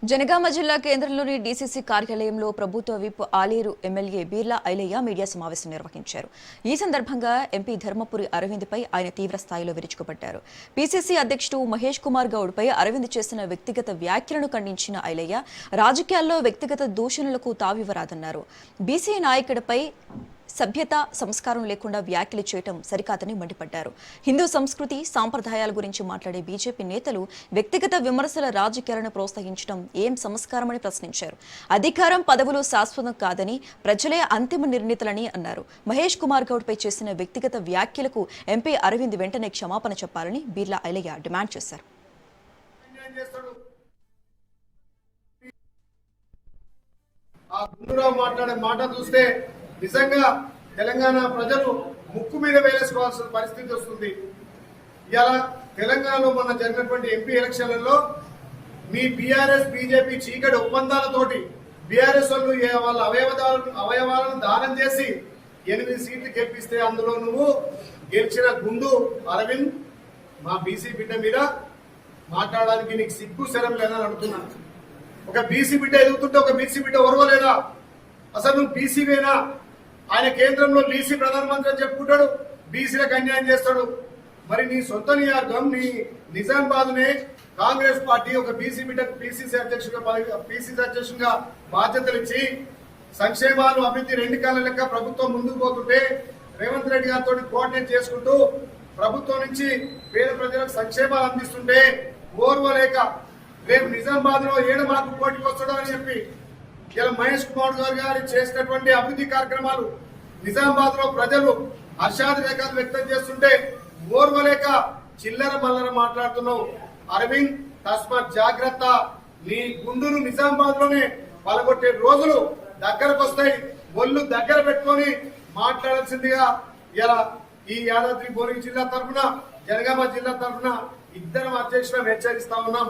జనగామ జిల్లా కేంద్రంలోని డీసీసీ కార్యాలయంలో ప్రభుత్వ whip Aler MLA Beerla Ilaiah media సమావేశం నిర్వహించారు. ఈ సందర్భంగా ఎంపీ ధర్మపురి అరవింద్పై ఆయన తీవ్ర స్థాయిలో విరుచుకుపడ్డారు. పీసీసీ అధ్యక్షుడు మహేష్ కుమార్ గౌడ్పై అరవింద్ చేసిన వ్యక్తిగత వ్యాఖ్యలను ఖండించిన ఐలయ్య రాజకీయాల్లో వ్యక్తిగత దూషణలకు తావివ్వరాదన్నారు. బీసీ నాయకుడిపై సభ్యత సంస్కారం లేకుండా వ్యాఖ్యలు చేయటం సరికాదని మండిపడ్డారు. హిందూ సంస్కృతి సాంప్రదాయాల గురించి మాట్లాడే బీజేపీ నేతలు వ్యక్తిగత విమర్శల రాజకీయాలను ప్రోత్సహించడం ఏం సంస్కారమని ప్రశ్నించారు. అధికారం పదవులు శాశ్వతం కాదని ప్రజలే అంతిమ నిర్ణీతలని అన్నారు. మహేష్ కుమార్ గౌడ్పై చేసిన వ్యక్తిగత వ్యాఖ్యలకు ఎంపీ అరవింద్ వెంటనే క్షమాపణ చెప్పాలని బీర్లా ఐలయ్య డిమాండ్ చేశారు. నిజంగా తెలంగాణ ప్రజలు ముక్కు మీద వేలేసుకోవాల్సిన పరిస్థితి వస్తుంది. ఇలా తెలంగాణలో మొన్న జరిగినటువంటి ఎంపీ ఎలక్షన్లలో మీ బీఆర్ఎస్ బీజేపీ చీకటి ఒప్పందాలతోటి బీఆర్ఎస్ వాళ్ళు వాళ్ళ అవయవాలను దానం చేసి 8 సీట్లు గెలిపిస్తే అందులో నువ్వు గెలిచిన గుండు అరవింద్ మా బీసీ బిడ్డ మీద మాట్లాడడానికి నీకు సిగ్గు శరం లేదని అడుగుతున్నాను. ఒక బీసీ బిడ్డ ఎదుగుతుంటే ఒక బీసీ బిడ్డ ఓర్వలేదా? అసలు నువ్వు బీసీవేనా? ఆయన కేంద్రంలో బీసీ ప్రధానమంత్రి అని చెప్పుకుంటాడు, బీసీలకు అన్యాయం చేస్తాడు. మరి నీ సొంత నియోజకం నీ నిజామాబాద్నే కాంగ్రెస్ పార్టీ ఒక బీసీ బిడ్డకు పీసీసీ అధ్యక్షుడిగా బాధ్యతలు ఇచ్చి సంక్షేమాలు అభివృద్ధి 2 కాల లెక్క ప్రభుత్వం ముందుకు పోతుంటే రేవంత్ రెడ్డి గారితో కోఆర్డినేట్ చేసుకుంటూ ప్రభుత్వం నుంచి పేద ప్రజలకు సంక్షేమాలు అందిస్తుంటే ఓర్వలేక రేపు నిజామాబాద్ లో ఏడు మాకు పోటీకి వస్తాడో అని చెప్పి ఇలా మహేష్ కుమార్ గారు చేసినటువంటి అభివృద్ధి కార్యక్రమాలు నిజామాబాద్ లో ప్రజలు హర్షాతిరేకాలు వ్యక్తం చేస్తుంటే ఓర్వలేక చిల్లర మల్లర మాట్లాడుతున్నావు. అరవింద్ తస్మాత్ జాగ్రత్త. నీ గుండును నిజామాబాద్ లోనే పలగొట్టే రోజులు దగ్గరకు వస్తాయి. ఒళ్ళు దగ్గర పెట్టుకొని మాట్లాడాల్సిందిగా ఇలా ఈ యాదాద్రి భువనగిరి జిల్లా తరఫున జనగామ జిల్లా తరఫున ఇద్దరం అధ్యక్షులను హెచ్చరిస్తా ఉన్నాం.